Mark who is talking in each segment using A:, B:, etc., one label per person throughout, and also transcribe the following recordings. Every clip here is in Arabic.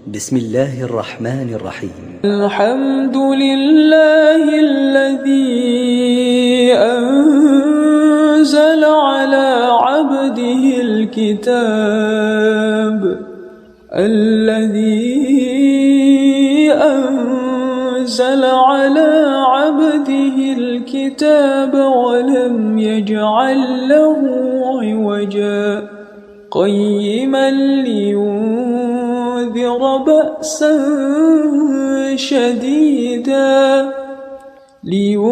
A: بسم الله الرحمن الرحيم.
B: الحمد لله الذي أنزل على عبده الكتاب ولم يجعل له عوجا قيما لينذر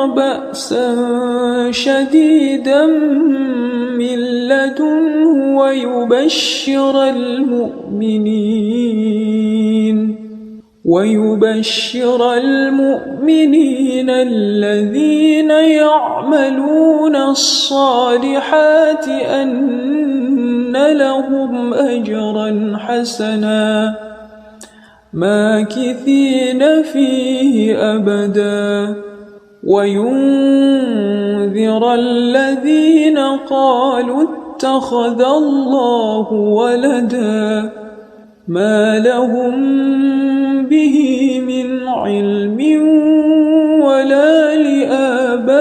B: بأسا شديدا من لدنه ويبشر المؤمنين الذين يعملون الصالحات أن لهم أجرا حسنا ماكثين فيه أبدا وينذر الذين قالوا اتخذ الله ولدا ما لهم به من علم ولا لآبائهم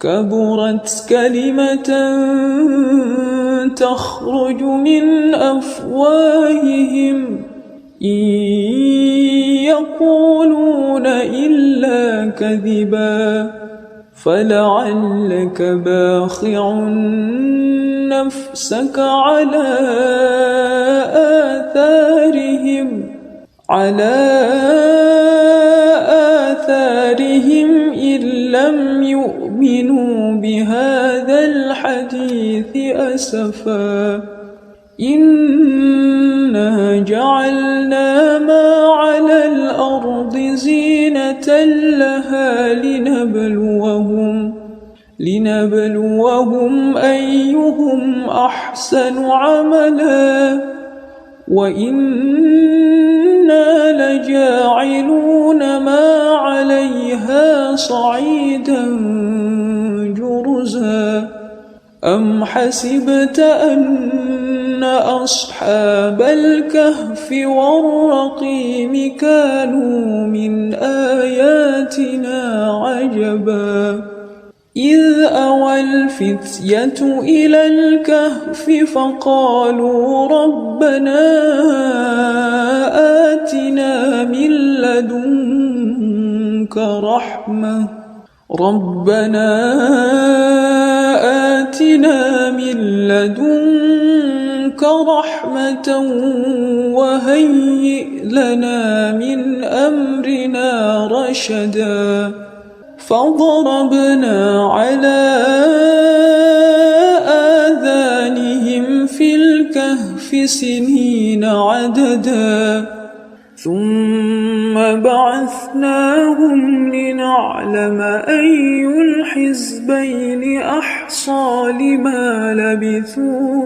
B: كبرت كلمة تخرج من أفواههم إن يقولون إلا كذبا فلعلك باخع نفسك على آثارهم إن لم يؤمنوا بهذا الحديث أسفا إنا جعلنا ما على الأرض زينة لها لنبلوهم أيهم أحسن عملا وإنا لجاعلون ما عليها صعيدا جرزا أم حسبت أن أصحاب الكهف والرقيم كانوا من آياتنا عجبا إذ أوى الفتية إلى الكهف فقالوا ربنا آتنا من لدنك رحمة وهيئ لنا من أمرنا رشدا فضربنا على آذانهم في الكهف سنين عددا ثم بعثناهم لنعلم أي الحزبين أحصى لما لبثوا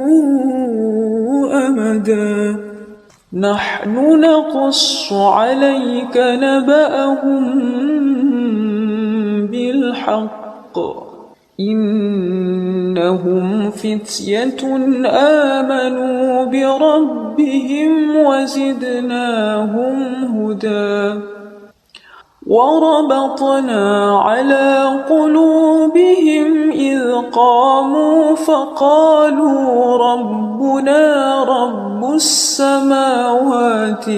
B: أمدا نحن نقص عليك نبأهم بالحق إنهم فتية آمنوا بربهم وزدناهم هدى وربطنا على قلوبهم إذ قاموا فقالوا ربنا رب السماوات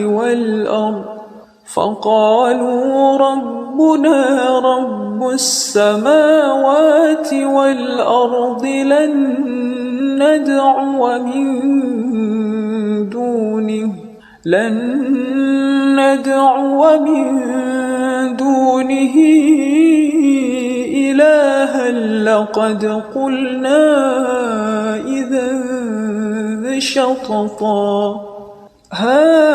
B: والأرض لن ندعو من دونه إلها لقد قلنا إذا شططا هؤلاء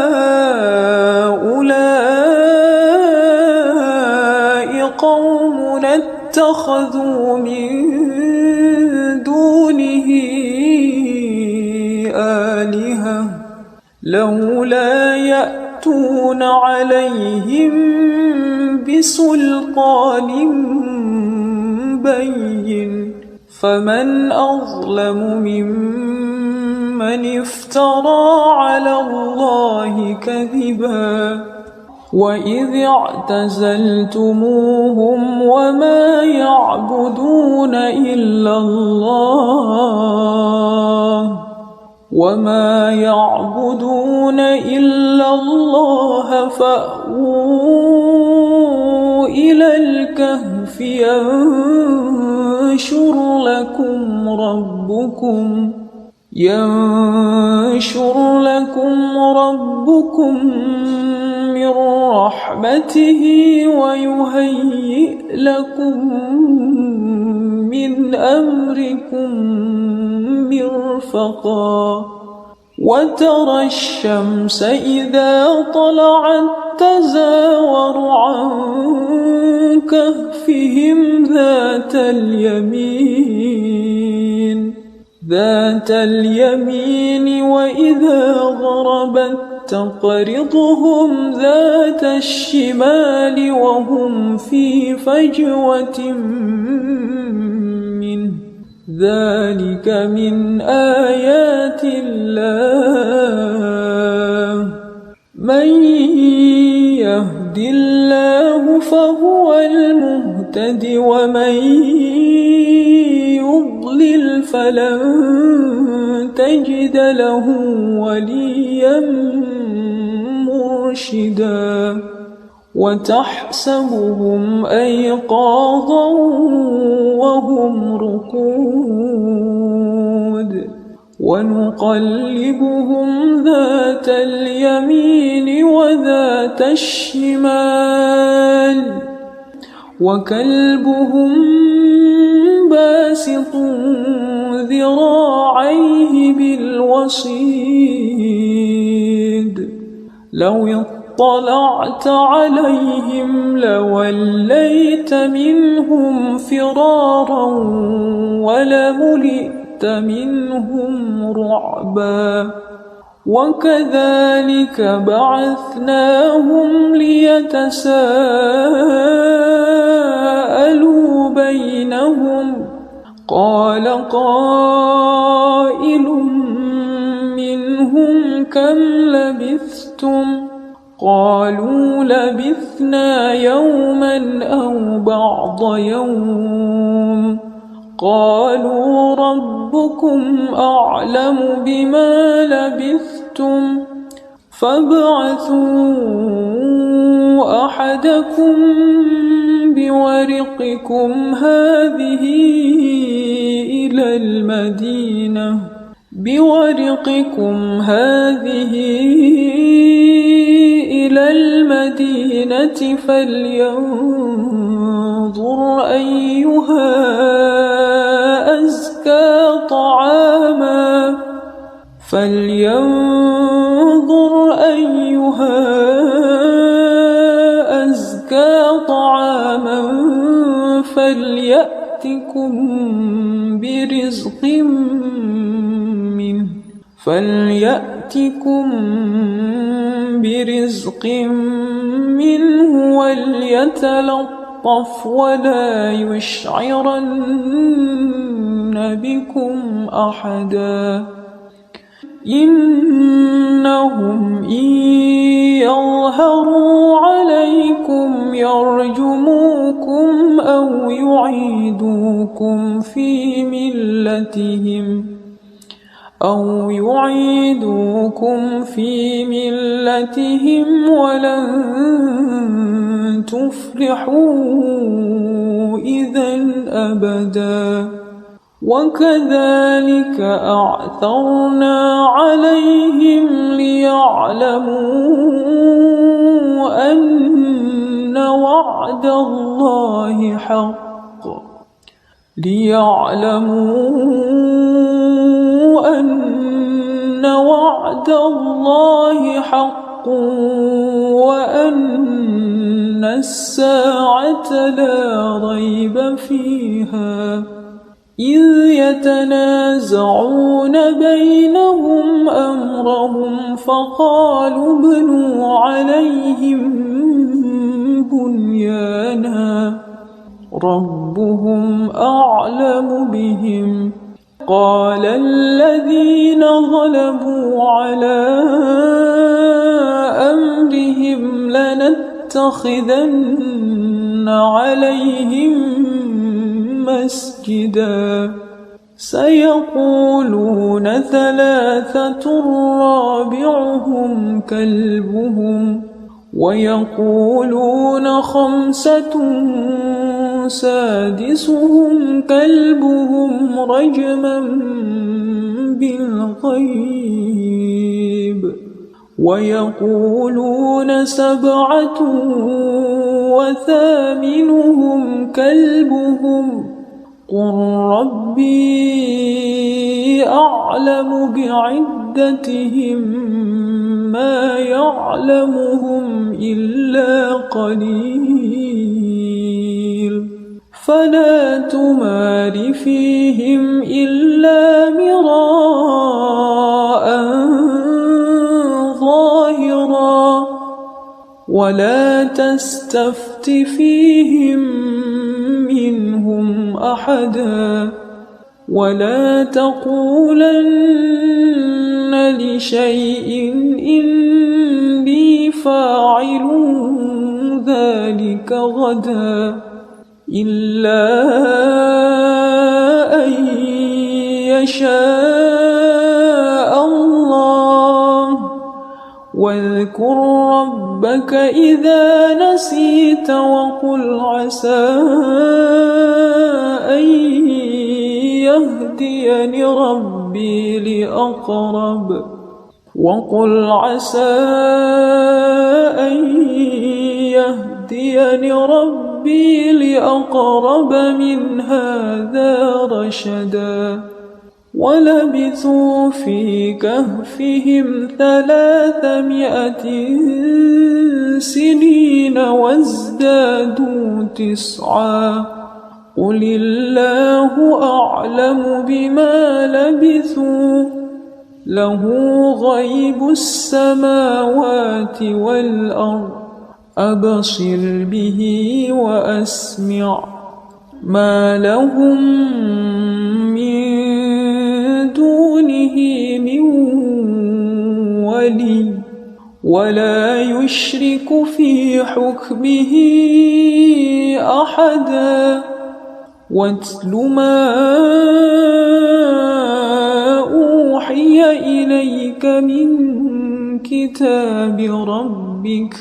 B: قوم اتخذوا من دونه آلهة لولا يأتون عليهم بسلطان بين فمن أظلم ممن افترى على الله كذبا وإذ اعتزلتموهم وما يعبدون إلا الله فأووا إلى الكهف ينشر لكم ربكم من رحمته ويهيئ لكم من أمركم مرفقا وترى الشمس إذا طلعت تزاور عن كهفهم ذات اليمين وإذا غربت تقرضهم ذات الشمال وهم في فجوة منه ذلك من آيات الله من يهد الله فهو المهتد ومن يضلل فلن تجد له وليا مرشدا وتحسبهم أيقاظا وهم رقود ونقلبهم ذات اليمين وذات الشمال وكلبهم باسط ذراعيه بالوصيد لو اطلعت عليهم لوليت منهم فرارا ولملئت منهم رعبا وكذلك بعثناهم ليتساءلوا بينهم قال قائل منهم كم لبثتم قالوا لبثنا يوما أو بعض يوم قالوا ربكم أعلم بما لبثتم فابعثوا أحدكم بورقكم هذه إلى المدينة فلينظر أيها أزكى طعاما فليأتكم برزق منه وليتلطف ولا يشعرن بكم أحدا إنهم إن يظهروا عليكم يرجموكم أو يعيدوكم في ملتهم ولن تفلحوا إذا أبدا وكذلك أعثرنا عليهم ليعلموا أن وعد الله حق وأن الساعة لا ريب فيها إذ يتنازعون بينهم أمرهم فقالوا ابنوا عليهم بنيانا ربهم أعلم بهم. قال الذين غلبوا على أمرهم لنتخذن عليهم مسجدا سيقولون 3 رابعهم كلبهم ويقولون 5 سادسهم كلبهم رجما بالغيب ويقولون 7 وثامنهم كلبهم قل ربي أعلم بعدتهم ما يعلمهم إلا قليل فلا تمار فيهم إلا مراء ظاهرا ولا تستفت فيهم منهم أحدا ولا تقولن لشيء إني فاعل ذلك غدا إلا أن يشاء الله واذكر ربك إذا نسيت وقل عسى أن يهديني ربي لأقرب وقل عسى أن يهديني ربي لأقرب من هذا رشدا ولبثوا في كهفهم 300 سنين وازدادوا 9 قل الله أعلم بما لبثوا له غيب السماوات والأرض أبصر به وأسمع ما لهم من دونه من ولي ولا يشرك في حكمه أحدا واتل ما أوحي إليك من كتاب ربك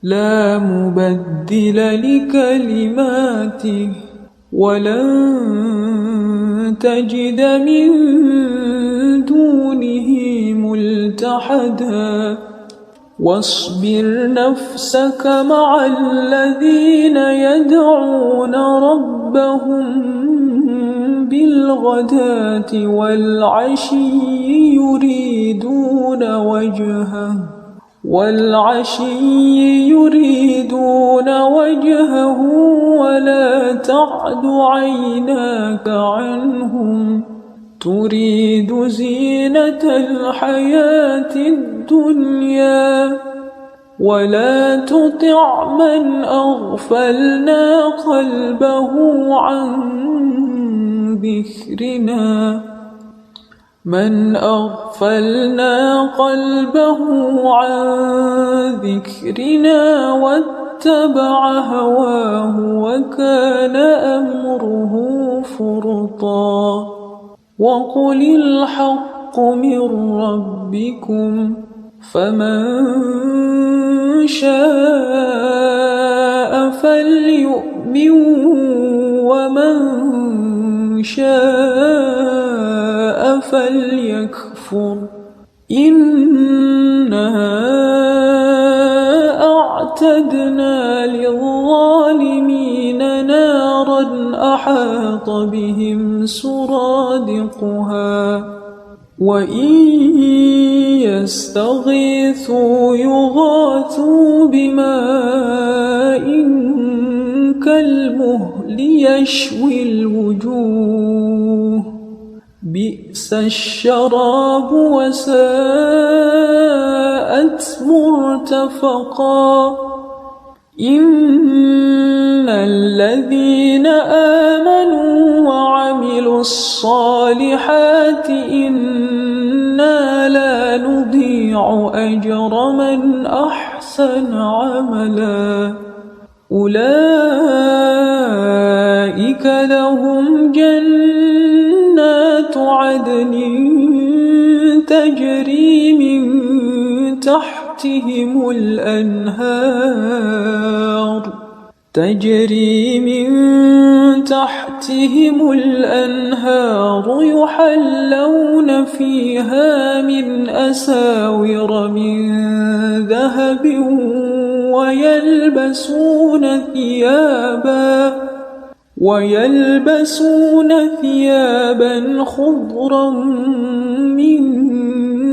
B: لا مبدل لكلماته ولن تجد من دونه ملتحدا واصبر نفسك مع الذين يدعون ربهم بالغداة والعشي يريدون وجهه ولا تعد عيناك عنهم تريد زينة الحياة الدنيا ولا تطع من أغفلنا قلبه عن ذكرنا واتبع هواه وكان أمره فرطا وقل الحق من ربكم فمن شاء فليؤمن ومن شاء فليكفر إنا أعتدنا للظالمين نارا أحاط بهم سرادقها وإن يستغيثوا يغاثوا بماء كالمهل يشوي الوجوه بئس الشراب وساءت مرتفقا إن الذين آمنوا وعملوا الصالحات إنا لا نضيع أجر من أحسن عملا أولئك لهم جنات عدن تجري من تحتهم الأنهار يحلون فيها من أساور من ذهب ويلبسون ثيابا خضرا من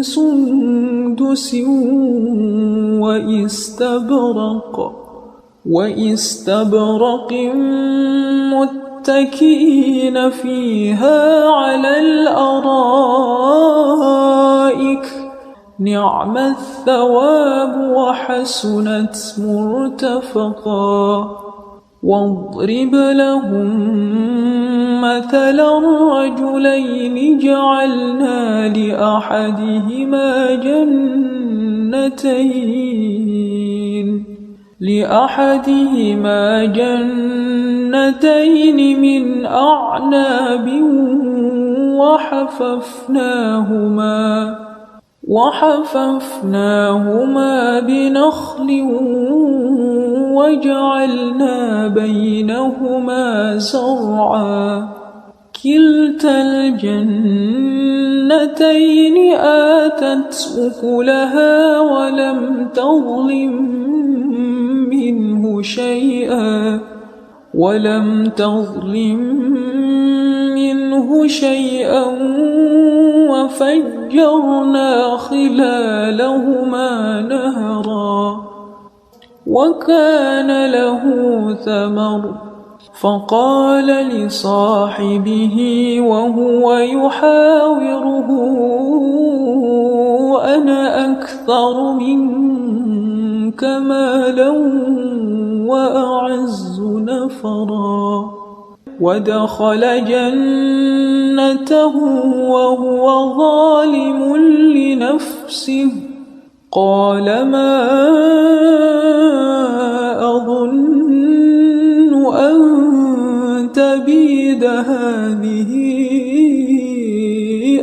B: سندس وإستبرق متكئين فيها على الأرائك نعم الثواب وحسنت مرتفقا واضرب لهم مثلا رجلين جعلنا لأحدهما جنتين من أعناب وحففناهما بنخل وجعلنا بينهما زرعا كلتا الجنتين آتت أكلها ولم تظلم منه شيئا وفجرنا خلالهما نهرا وكان له ثمر فقال لصاحبه وهو يحاوره أنا أكثر منك مالا وأعز نفرا ودخل جنته وهو ظالم لنفسه قال ما أظن أن تبيد هذه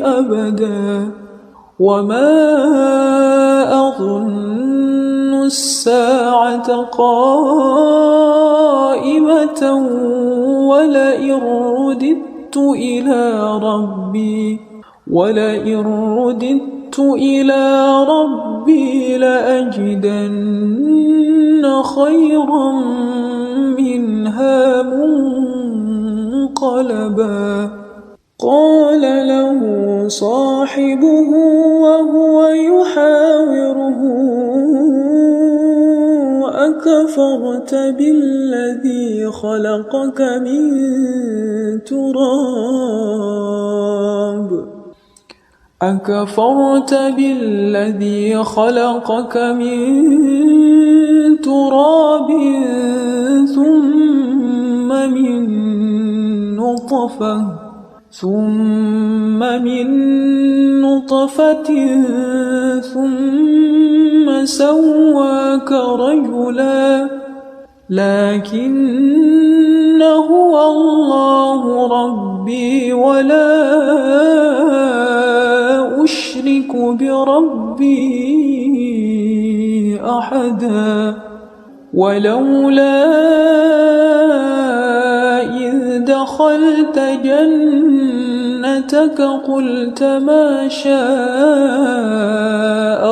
B: أبدا وما أظن الساعة قائمة ولئن رددت إلى ربي لأجدن خيرا منها منقلبا قال له صاحبه وهو يحاوره أكفرت بالذي خلقك من تراب ثم من نطفة ثم سواك رجلا لكن هو الله ربي ولا أشرك بربي أحدا ولولا إذ دخلت جنتك قلت ما شاء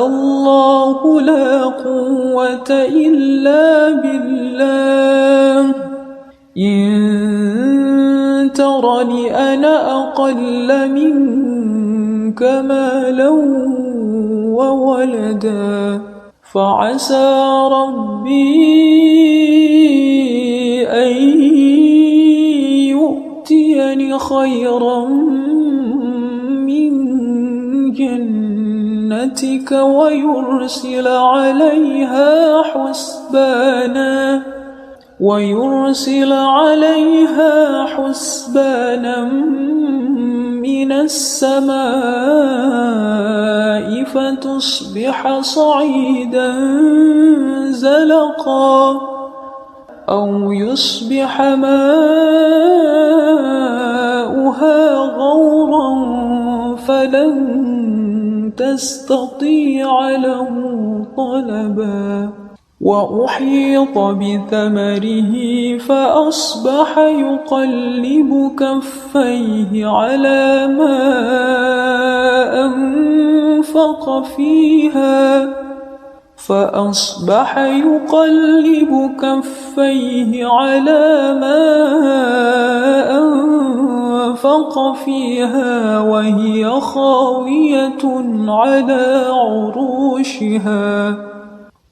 B: الله لا قوة إلا بالله إن ترني أنا أقل منك مالا وولدا فعسى ربي أن يؤتيني خيرا من جنتك ويرسل عليها حسبانا ويرسل عليها حسبانا من السماء فتصبح صعيدا زلقا أو يصبح ماؤها غورا فلن تستطيع له طلبا وأحيط بثمره فأصبح يقلب كفيه على ما أنفق فيها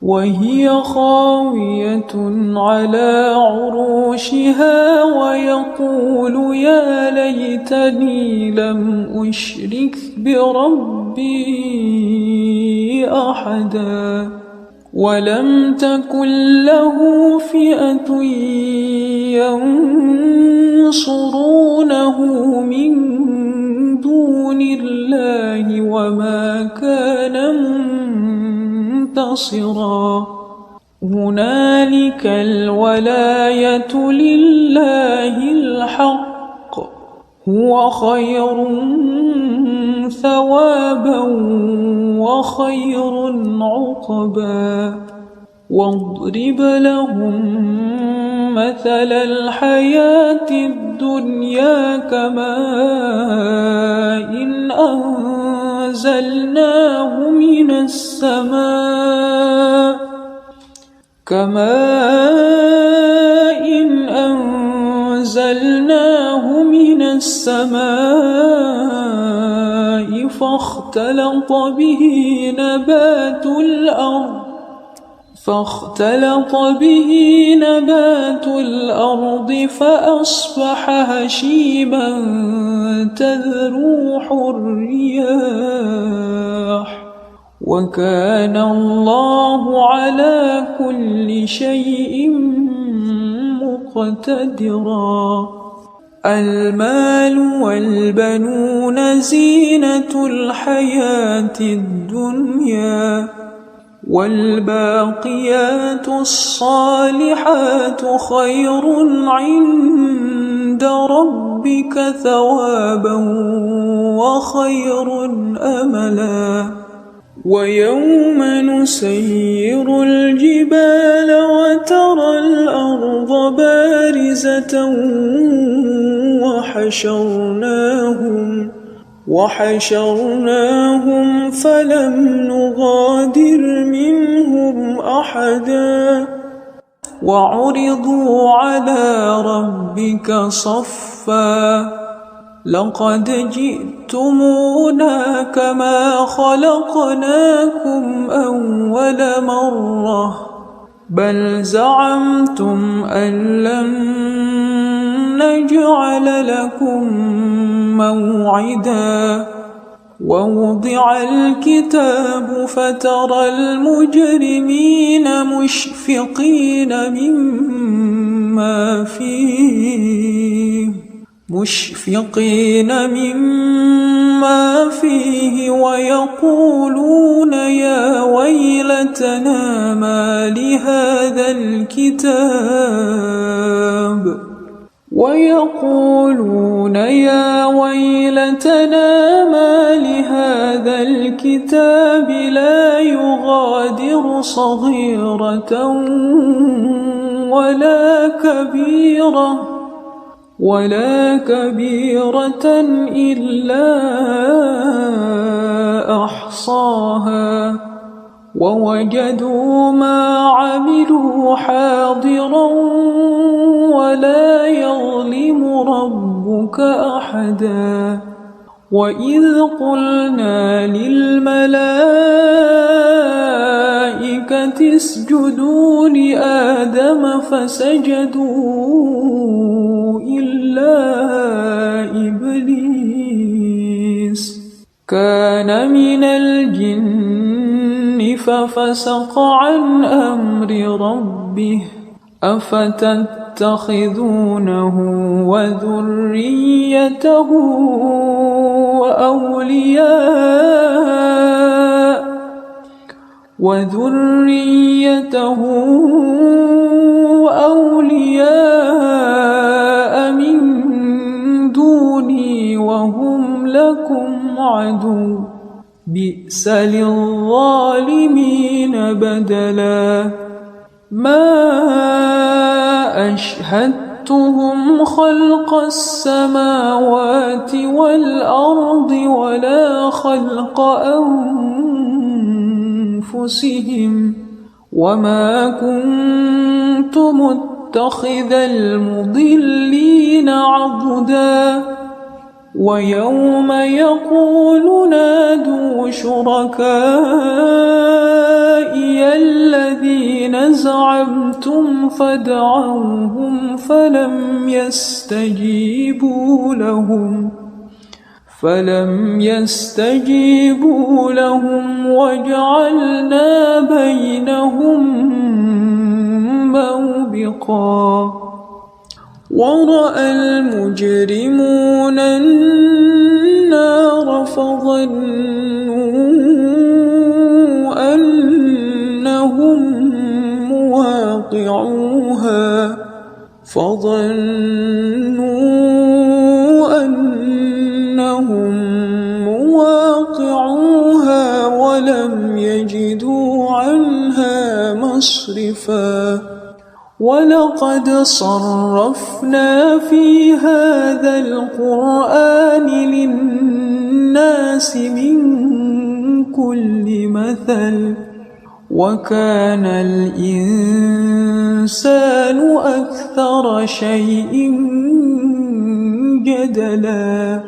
B: وهي خاوية على عروشها ويقول يا ليتني لم أشرك بربي أحدا ولم تكن له فئة ينصرونه من دون الله وما كان منتصرا هنالك الولاية لله الحق هو خير ثوابا وخير عقبا واضرب لهم مثل الحياة الدنيا كماء أنزلناه من السماء فاختلط به نبات الأرض فأصبح هشيما تذروح الرياح وكان الله على كل شيء مقتدرا المال والبنون زينة الحياة الدنيا والباقيات الصالحات خير عند ربك ثوابا وخير أملا ويوم نسير الجبال وترى الأرض بارزة وحشرناهم فلم نغادر منهم أحدا وعرضوا على ربك صفا لقد جئتمونا كما خلقناكم أول مرة بل زعمتم أن لن نجعل لكم موعدا ووضع الكتاب فترى المجرمين مشفقين مما فيه ويقولون يا ويلتنا ما لهذا الكتاب لا يغادر صغيرة ولا كبيرة إلا أحصاها ووجدوا ما عملوا حاضرا ولا يظلم ربك أحدا وإذ قلنا للملائكة اسجدوا لآدم فسجدوا إلا إبليس كان من الجن ففسق عن أمر ربه أفتتخذونه وذريته أولياء من دوني وهم لكم عدو بئس للظالمين بدلا ما أشهدتهم خلق السماوات والأرض ولا خلق أنفسهم وما كنت متخذ المضلين عضدا ويوم يقول نادوا شركائي الذين زعمتم فدعوهم فلم يستجيبوا لهم وجعلنا بينهم موبقا ورأى المجرمون النار فظنوا أنهم مواقعوها ولم يجدوا عنها مصرفا ولقد صرفنا في هذا القرآن للناس من كل مثل وكان الإنسان أكثر شيء جدلا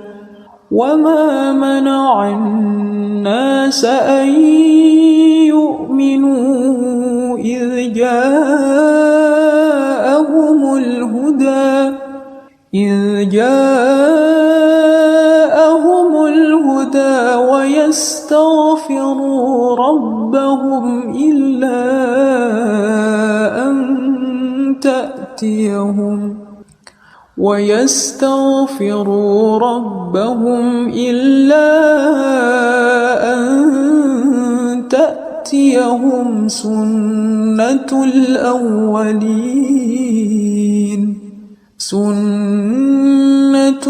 B: وما منع الناس أن يؤمنوا إذ جاءهم الهدى ويستغفروا ربهم إلا أن تأتيهم سنة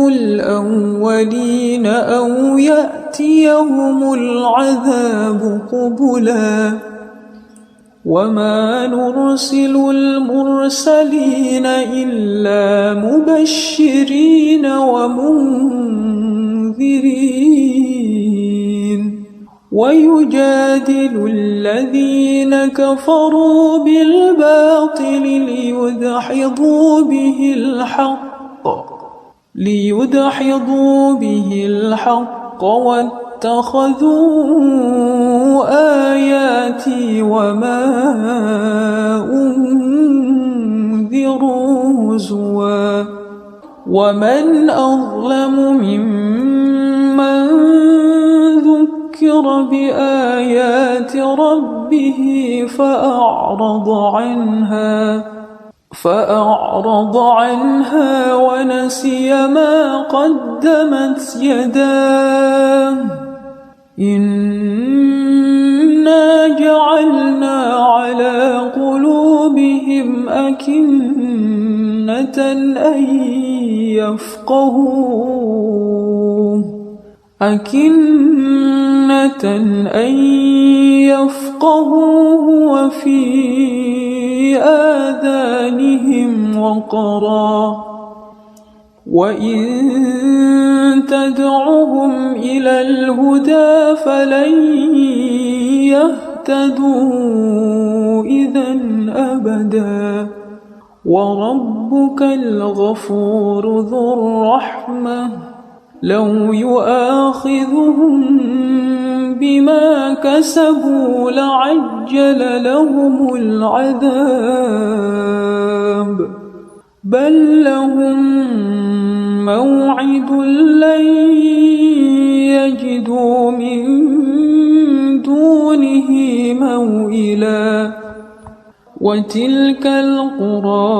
B: الأولين أو يأتيهم العذاب قبلا وما نرسل المرسلين إلا مبشرين ومنذرين ويجادل الذين كفروا بالباطل ليدحضوا به الحق واتخذوا آياتي وما أنذروا هزوا ومن أظلم ممن ذكر بآيات ربه فأعرض عنها ونسي ما قدمت يداه إنا جعلنا على قلوبهم أكنة أن يفقهوه وفي آذانهم وقرا وإن تدعهم إلى الهدى فلن يهتدوا إذا أبدا وربك الغفور ذو الرحمة لو يؤاخذهم بما كسبوا لعجل لهم العذاب بل لهم موعد لن يجدوا من دونه موئلا وتلك القرى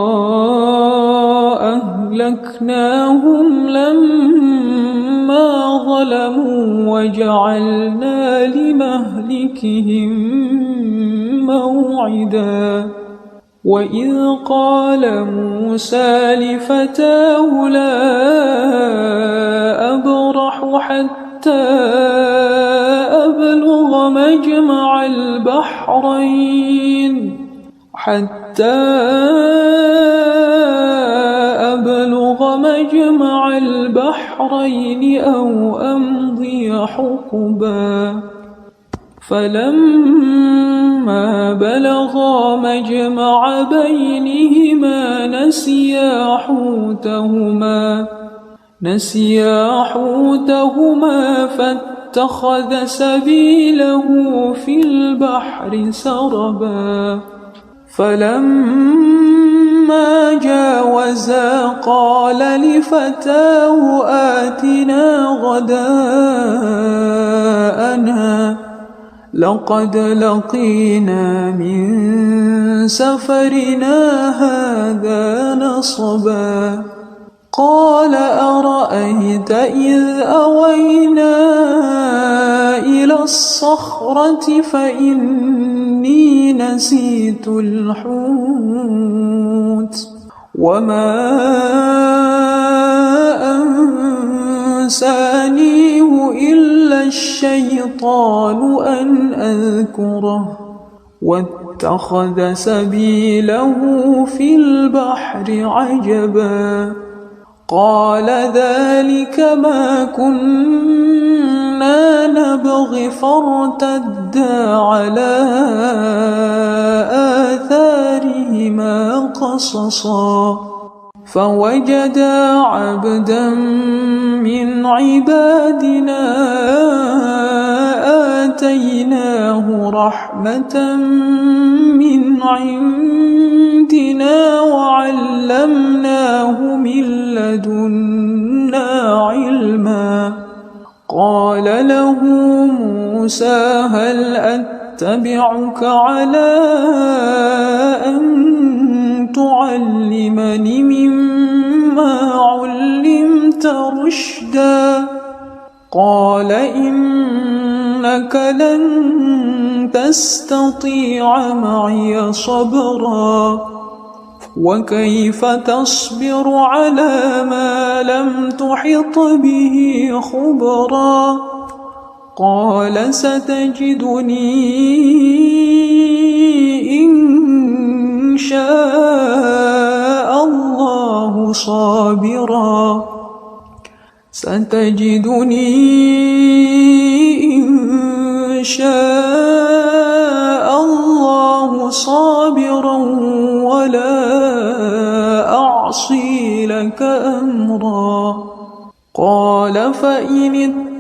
B: أهلكناهم لما ظلموا وجعلنا لمهلكهم موعدا وإذ قال موسى لفتاه لا أبرح حتى أبلغ مجمع البحرين أو أمضي حقبا فلما بلغا مجمع بينهما نسيا حوتهما فاتخذ سبيله في البحر سربا فلما جاوزا قال لفتاه آتنا غداءنا لقد لقينا من سفرنا هذا نصبا قال أرأيت إذ أوينا إلى الصخرة فإني نسيت الحوت وما أنسانيه إلا الشيطان أن أذكره واتخذ سبيله في البحر عجبا قال ذلك ما كنا نبغي فارتدا على آثارهما قصصا فوجدا عبدا من عبادنا آتيناه رحمة من عندنا وعلمناه من لدنا علما قال له موسى هل أتبعك على أن تعلمني مما علمت رشدا قال إنك لن تستطيع معي صبرا وكيف تصبر على ما لم تحط به خبرا قال ستجدني إن شاء الله صابرا إن شاء الله صابرا ولا أعصي لك أمرا قال فإن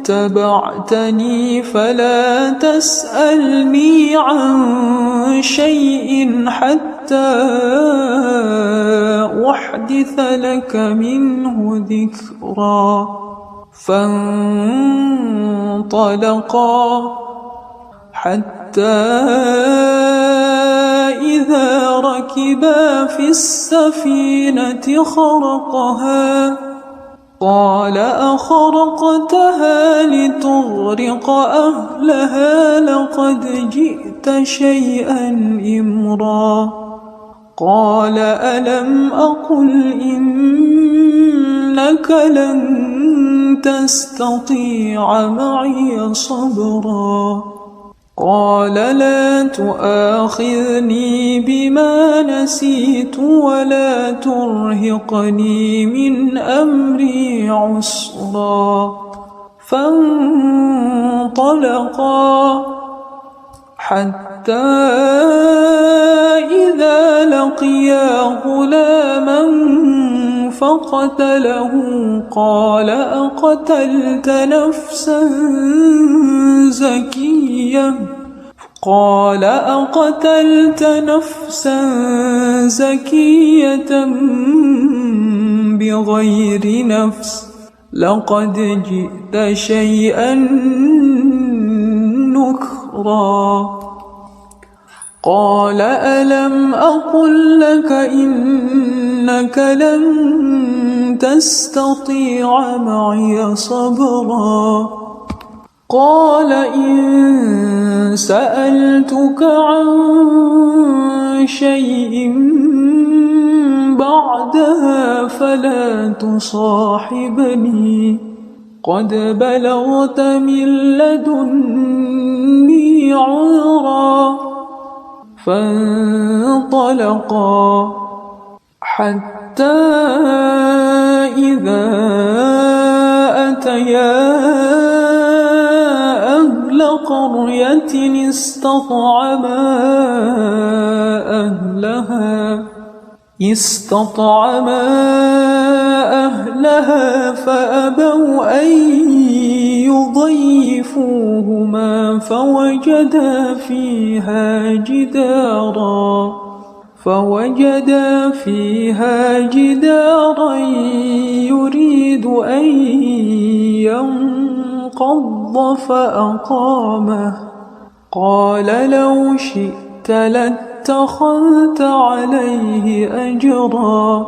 B: اتبعتني فلا تسألني عن شيء حتى أحدث لك منه ذكرا فانطلقا حتى إذا ركبا في السفينة خرقها قال أخرقتها لتغرق أهلها لقد جئت شيئا إمرا قال ألم أقل إنك لن تستطيع معي صبرا قال لا تؤاخذني بما نسيت ولا ترهقني من أمري عسرا فانطلقا حتى إذا لقيا غلاما فقتله قال أقتلت نفسا زكية بغير نفس لقد جئت شيئا نكرا قال ألم أقل لك إنك لن تستطيع معي صبرا قال إن سألتك عن شيء بعدها فلا تصاحبني قد بلغت من لدني عذرا فانطلقا حتى إذا أتيا أهل قرية استطعما أهلها فأبوا أن يضيفوهما فوجدا فيها جدارا يريد أن ينقض فأقامه قال لو شئت لاتخذت عليه أجرا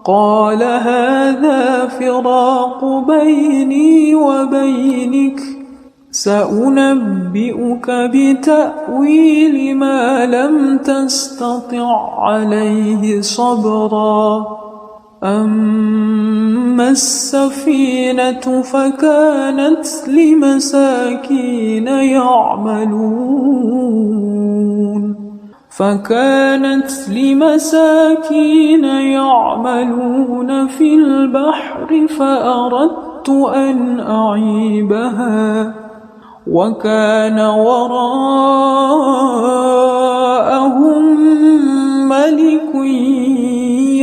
B: قال هذا فراق بيني وبينك سأنبئك بتأويل ما لم تستطع عليه صبرا أما السفينة فكانت لمساكين يعملون في البحر فأردت أن أعيبها وكان وراءهم ملك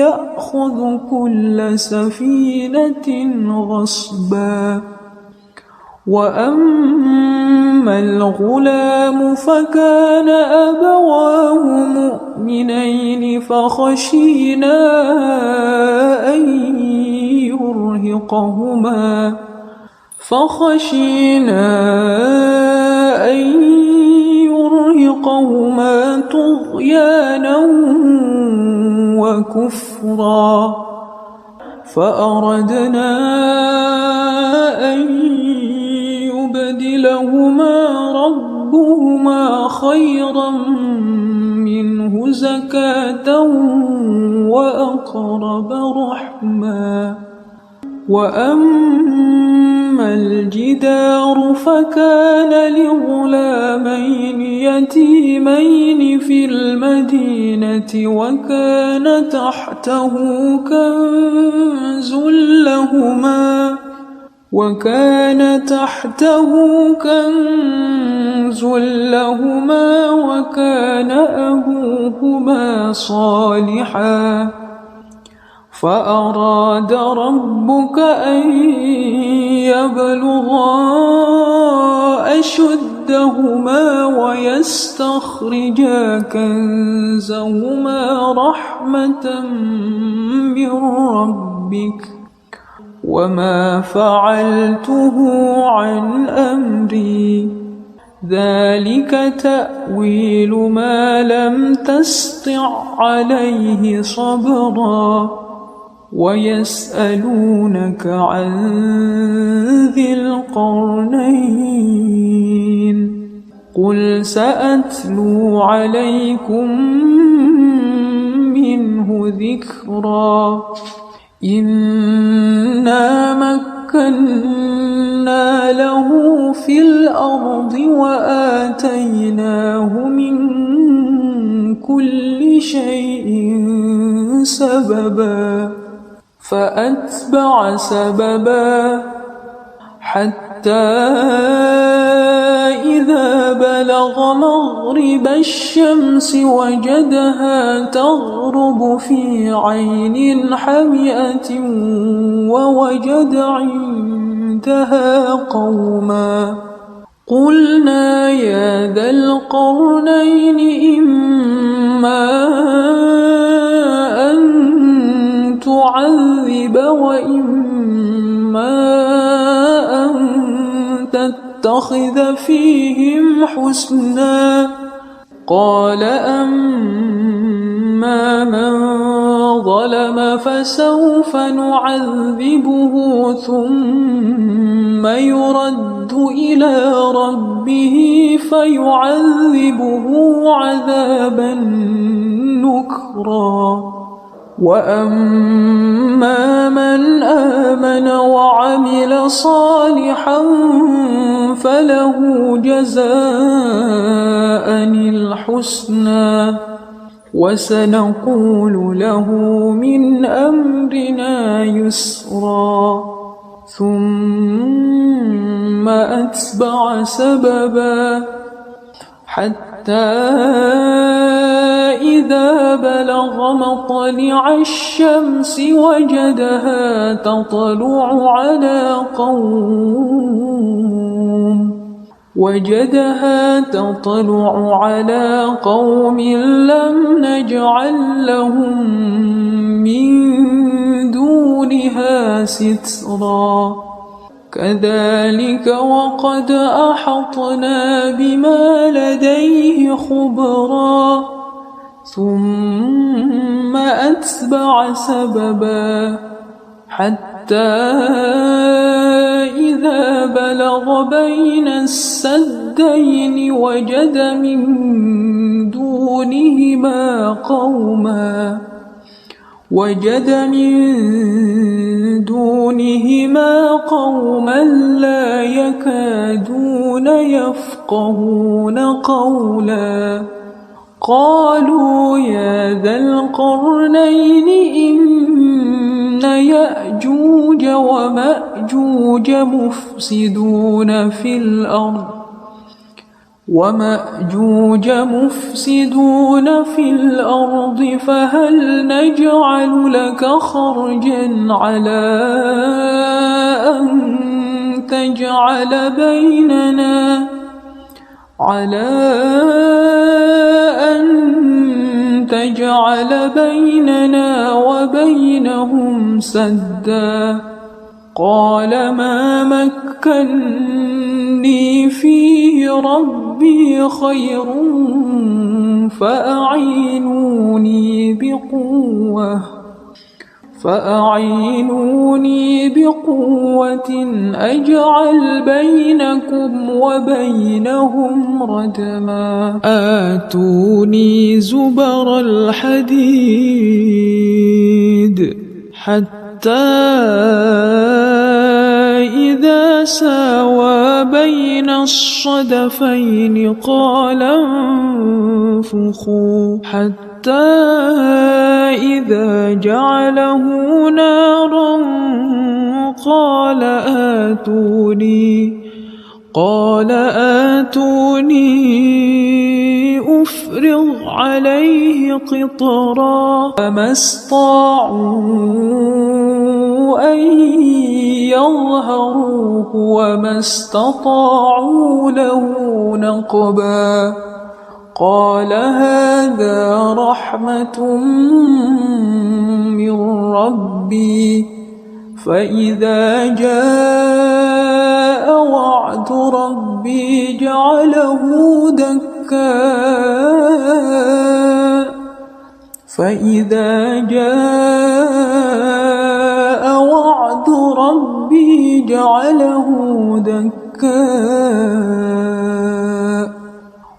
B: يأخذ كل سفينة غصبا وأما الغلام فكان أبواه مؤمنين فخشينا أن يرهقهما طغيانا وكفرا فأردنا أن يبدلهما ربهما خيرا منه زكاة وأقرب رحما وأما الجدار فكان لغلامين يتيمين في المدينة وكان تحته كنز لهما وكان أبوهما صالحا فأراد ربك أن يبلغا أشدهما ويستخرجا كنزهما رحمة من ربك وما فعلته عن أمري ذلك تأويل ما لم تسطع عليه صبرا ويسألونك عن ذي القرنين قل سأتلو عليكم منه ذكرا إنا مكنا له في الأرض وآتيناه من كل شيء سببا فأتبع سببا حتى إذا بلغ مغرب الشمس وجدها تغرب في عين حمئة ووجد عندها قوما قلنا يا ذا القرنين إما أن تعذب وإما أن تتخذ فيهم حسنا قال أما من ظلم فسوف نعذبه ثم يرد إلى ربه فيعذبه عذابا نكرا وأما من آمن وعمل صالحا فله جزاء الحسنى وسنقول له من أمرنا يسرا ثم أتبع سببا حتى إذا بلغ مطلع الشمس وجدها تطلع على قوم لم نجعل لهم من دونها سترا كذلك وقد أحطنا بما لديه خبرا ثم أتبع سببا حتى إذا بلغ بين السدين وجد من دونهما قوما لا يكادون يفقهون قولا قالوا يا ذا القرنين إن يأجوج ومأجوج مفسدون في الأرض فهل نجعل لك خرجا على أن تجعل بيننا وبينهم سدا قال ما مكني فيه ربي خير فأعينوني بقوة أجعل بينكم وبينهم ردما آتوني زبر الحديد حتى إذا ساوى بين الصدفين قال انفخوا حتى إذا جعله نارا قال آتوني أفرغ عليه قطرا فما استطاعوا أن يظهروه وما استطاعوا له نقبا قال هذا رحمة من ربي فإذا جاء وعد ربي جعله دكا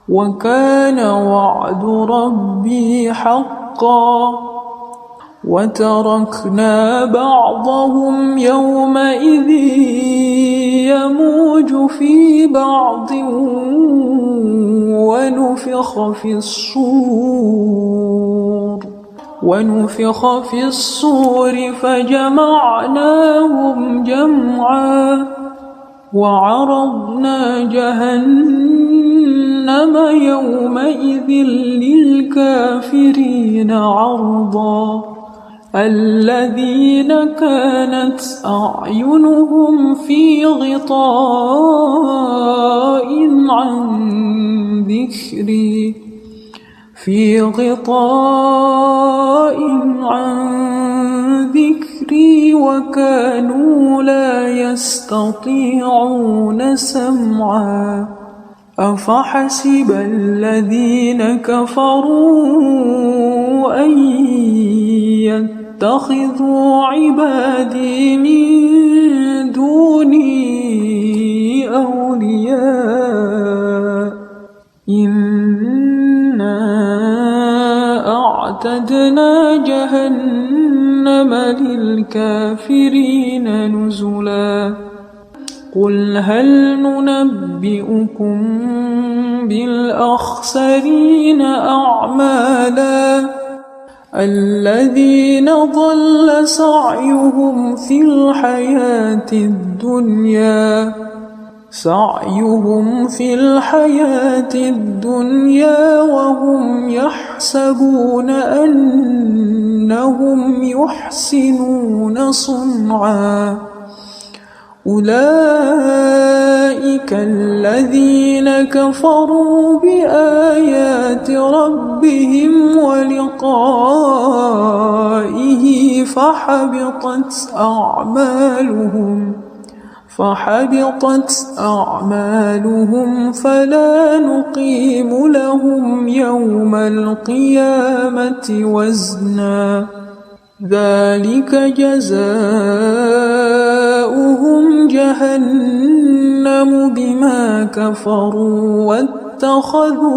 B: وكان وعد ربي حقا وتركنا بعضهم يومئذ يموج في بعض ونفخ في الصور فجمعناهم جمعا وعرضنا جهنم يومئذ للكافرين عرضا الذين كانت أعينهم في غطاء عن ذكري وكانوا لا يستطيعون سمعا أفحسب الذين كفروا أن يتخذوا عبادي من دوني أولياء إنا أعتدنا جهنم للكافرين نزلا قل هل ننبئكم بالأخسرين أعمالا الذين ضل سعيهم في الحياة الدنيا وهم يحسبون أنهم يحسنون صنعا أولئك الذين كفروا بآيات ربهم ولقائه فحبطت أعمالهم فلا نقيم لهم يوم القيامة وزنا ذلك جزاؤهم جهنم بما كفروا واتخذوا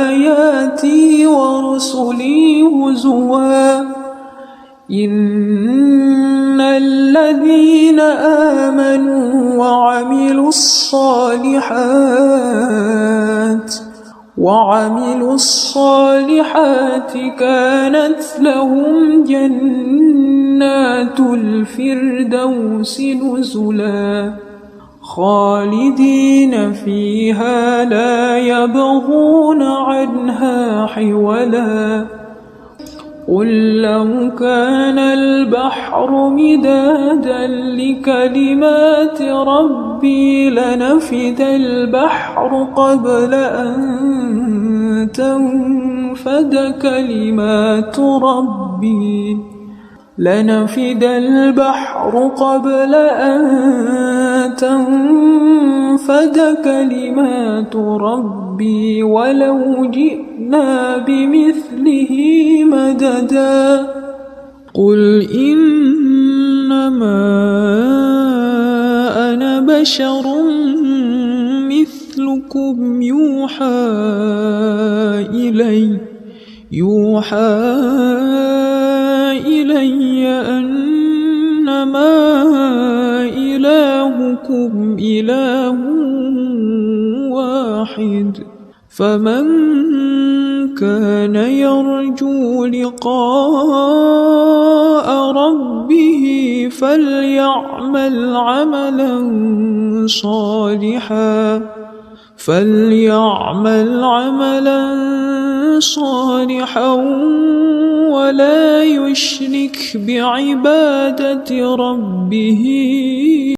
B: آياتي ورسلي هزوا إن الذين آمنوا وعملوا الصالحات كانت لهم جنات الفردوس نزلا خالدين فيها لا يبغون عنها حولا قل لو كان البحر مدادا لكلمات ربي لنفد البحر قبل أن تنفد كلمات ربي ولو جئنا بمثله مددا قل إنما أنا بشر مثلكم يوحى إلي أنما إلهكم إله واحد فمن كان يرجو لقاء ربه فليعمل عملا صالحا ولا يشرك بعبادة ربه